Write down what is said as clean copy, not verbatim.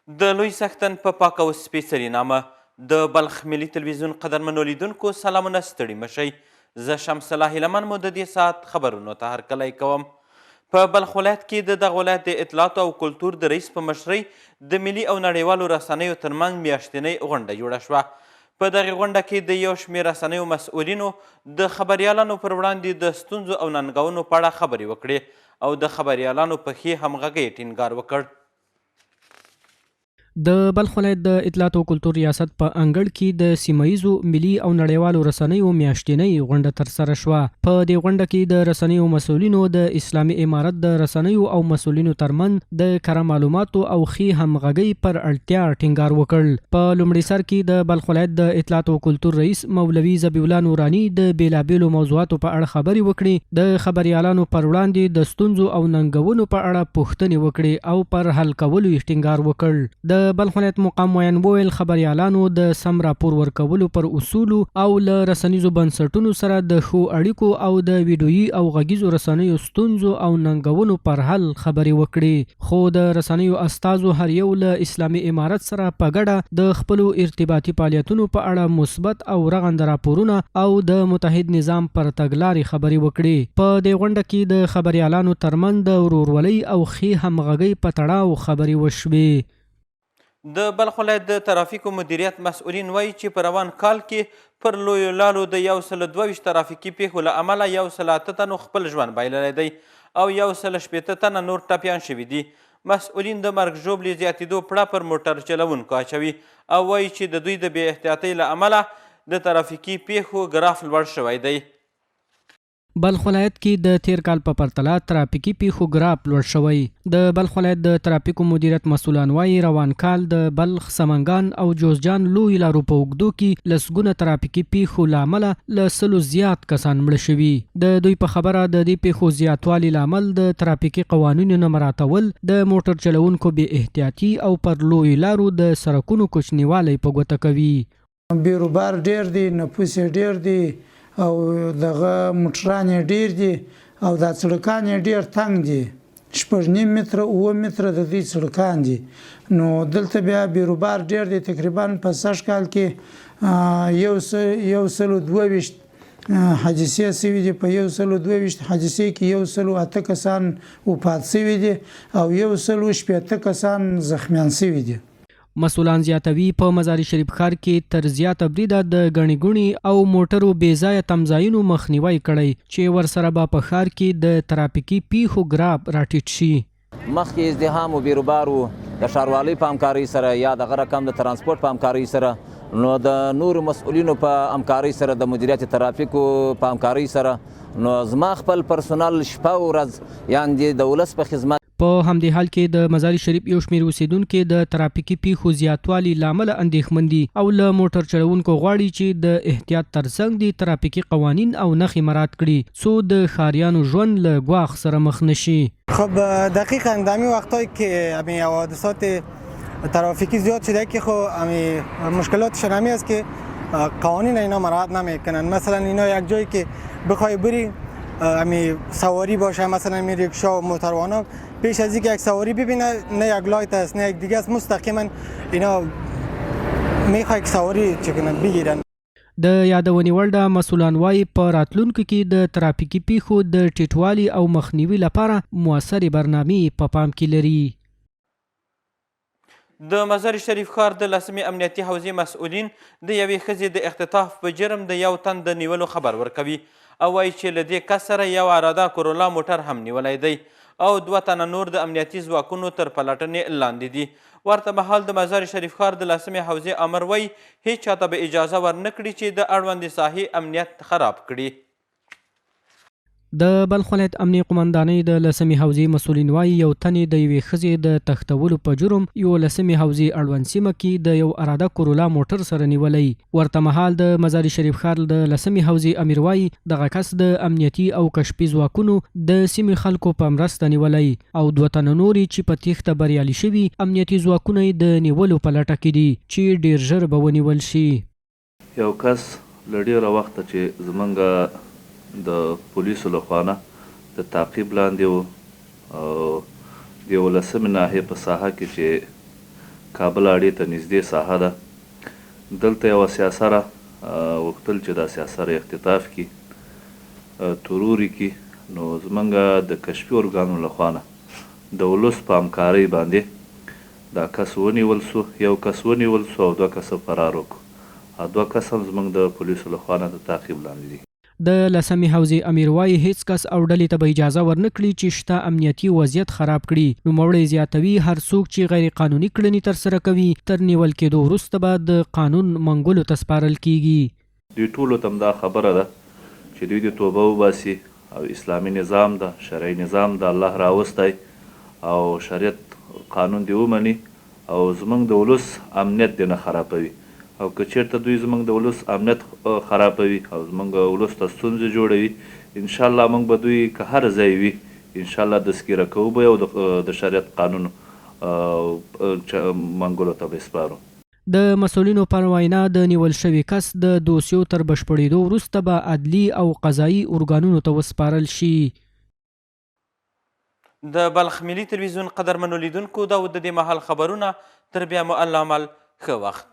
د لوی سختن په پاک او سپېڅلي نامه د بلخ ملي تلویزیون قدرمنو لیدونکو سلامونه ستړي مشئ. زه شمس الله هیلمن مو د دې ساعت خبرونو ته هرکلی کوم. په بلخ ولایت کې د دغه ولایت د اطلاعاتو او کلتور د رئیس په مشرۍ د ملي او نړیوالو رسنیو ترمنځ میاشتنۍ غونډه جوړه شوه. په دغې غونډه کې د یو شمېر رسنیو مسؤلینو د خبریالانو پر وړاندې د ستونزو او ننګونو په اړه خبرې وکړې او د خبریالانو په ښې همغږۍ ټینګار وکړ. د بلخ ولایت د اطلاعات او کلتور ریاست په انګړ کې د سیمهیزو ملي او نړیوالو رسنیو میاشتنۍ غونډه ترسره شوه. په دې غونډه کې د رسنیو مسؤلینو د اسلامي امارت د رسنیو او مسؤلینو ترمنځ د کره معلوماتو او ښې همغږۍ پر اړتیا ټینګار وکړ. په لومړي سر کې د بلخ ولایت د اطلاعات او کلتور رئیس مولوي ذبیح الله نوراني د بیلابیلو موضوعاتو په اړه خبرې وکړې، د خبریالانو پر وړاندې د ستونزو او ننګونو په اړه پوښتنې وکړې او پر حل کولو یې ټینګار وکړ. د بلخ ولایت مقام ویان وویل خبریالانو د سم راپور ورکولو پر اصولو او له رسنیزو بنسټونو سره د ښو اړیکو او د ویډیویي او غږیزو رسنیو ستونزو او ننګونو پر حل خبرې وکړې. خو د رسنیو استازو هر یو له اسلامي امارت سره په ګډه د خپلو ارتباطي فعالیتونو په اړه مثبت او رغنده راپورونه او د متحد نظام پر تګلارې خبرې وکړې. په دې غونډه کې د خبریالانو ترمنځ د ورورولۍ او ښې همغږۍ په تړاو خبرې وشوې. د بلخ ولایت د ترافیکو مدیریت مسؤلین وایي چې په روان کال کې پر لویو لارو د 122 ترافیکي پیښو له امله 108 تنو خپل ژوند بایللی دی او 180 تنه نور ټپیان شوي دي. مسؤلین د مرګ ژوبلې زیاتېدو پړه پر موټر چلوونکو اچوي او وایي چې د دوی د بې احتیاطۍ له امله د ترافیکي پیښو ګراف لوړ شوی دی. بلخ ولایت کې د تیر کال په پرتله ترافیکي پیښو ګراف لوړ شوی. د بلخ ولایت د ترافیکو مدیریت مسؤلان وایي روان کال د بلخ، سمنګان او جوزجان لوی لارو په اوږدو کې لسګونه ترافیکي پیښو له امله له 100 زیات کسان مړه شوي. د دوی په خبره د دې پیښو زیاتوالي لامل د ترافیکي قوانینو نه مراعاتول، د موټر چلوونکو بې احتیاطي او پر لوی لارو د سړکونو کوچنیوالی په ګوته کوي. بیروبار ډیر دی، نفوس ډیر دی او دغه موټران ډیر دي او دا سړکان ډیر تنګ دي، 6.5 متره 9 متره د دې سړکان دي. نو دلته بیا بیروبار ډیر دی، تقریبا په سږ کال کې 122 حادثې شوي دي. په 122 حادثې کې 108 کسان وفات شوي دي او 180 کسان زخمیان شوي دي. مسؤلان زیاتوي په مزار شریف ښار کې تر زیاته بریده د ګڼې ګوڼې او موټرو بې ځایه تمځایونو مخنیوی کړی چې ورسره به په ښار کې د ترافیکي پیښو ګراف راټیټ شي. مخکې ازدحام و بیروبار و د ښاروالۍ په همکارۍ سره یا دغه رقم د ترانسپورټ په همکارۍ سره، نو د نورو مسؤلینو په همکارۍ سره، د مدیریت ترافیکو په همکارۍ سره، نو زما خپل پرسونل شپه او ورځ یعنې د ولس په خدمت. په همدې حال کې د مزار شریف یو شمېر اوسیدونکي د ترافیکي پیښو زیاتوالي له امله اندېښمن دي او له موټر چلوونکو غواړي چې د احتیاط ترڅنګ د ترافیکي قوانین او نښې مراعات کړي څو د ښاریانو ژوند له ګواښ سره مخ نشي. خب دقیقاً در همین وقتایی که همین حوادثات ترافیکی زیاد شده که خب همین مشکلاتشان همین است که قوانین اینا مراعات نمیکنن. مثلا اینا یک جایی که بخوای بری همین سواری باشه، مثلا می ریکشا و موتروانا، پیش از اینکه یک سواری ببینه نه یک لایت است نه یک دیگه است، مستقیما اینا میخوای که سواری چکنن بگیرن. د یادونې وړ ده مسؤلان وایي په راتلونکو کې د ترافیکي پیښو د ټیټوالي او مخنیوي لپاره موثرې برنامې په پام کې لري. د مزار شریف ښار د 10مې امنیتي حوزې مسؤلین د یوې ښځې د اختطاف په جرم د یو تن د نیولو خبر ورکوي او وایي چې له دې کس سره یو اراده کورولا موټر هم نیولی دی او 2 تنه نور د امنیتي ځواکونو تر پلټنې لاندې دي. ورته مهال د مزار شریف ښار د 10مې حوزې امر وایي هیڅ چاته به اجازه ورنه کړي چې د اړوندې ساحې امنیت خراب کړي. د بلخ ولایت امنیه قمندانۍ د 10مې حوزې مسؤلین وایي یو تنې د یوې ښځې د تښتولو په جرم 11مې حوزې اړوند سیمه کې د یو اراده کورولا موټر سره نیولی. ورته مهال د مزار شریف ښار د 10مې حوزې امیر وایي دغه کس د امنیتي او کشفي ځواکونو د سیمې خلکو په مرسته نیولی او 2 تنه نورې چې په تیښته بریالي شوي امنیتي ځواکونه یې د نیولو په لټه کې دي چې ډیر ژر به ونیول شي. یو کس له ډېره وخته چې زمونږ د پولیسو لخوا نه د تعقیب لاندې و او د 11مې ناحیې په ساحه کې چې کابل اډې ته نږدې ساحه ده. دلته یوه سیاسره غوښتل چې دا سیاسره اختطاف کړي، تروري کړي. نو زمونږ د کشفي ارګانو لخوا نه د ولس په همکارۍ باندې دا کس ونیول سو، یو کس ونیول سو او 2 کسه فرار وکړو. 2 کس هم زمونږ د پولیسو لخوا نه د تعقیب لاندې دي. د 10مې حوزې امیر وایي هیڅ کس او ډلې ته به اجازه ورنکړي چې شته امنیتي وضعیت خراب کړي. نوموړی زیاتوي هر څوک چې غیر قانوني کړنې ترسره کوي تر نیول کېدو وروسته به د قانون منګولو ته سپارل کیږي. دوی ټولو ته دا خبره ده چې دوی د توبه وباسي او اسلامي نظام ده، شرعي نظام ده، الله راوستی او شریعت قانون دی ومني او زمونږ د ولس امنیت دی نه خرابوي. او که چیرته دوی زمونږ د ولس امنیت خرابوي او زمونږ ولس ته ستونزې جوړوي، انشاءالله موږ به دوی که هر ځای وي انشاءالله دستګیره کوو به او د شریعت قانون منګولو ته به سپارو. د مسؤلینو پر وینا د نیول شوي کس د دوسیو تر بشپړېدو وروسته به عدلي او قضایي ارګانونو ته وسپارل شي. د بلخ ملي تلویزیون قدرمنو لیدونکو دا و د دې مهال خبرونه. تر بیا مو الله عمل ښه وخت.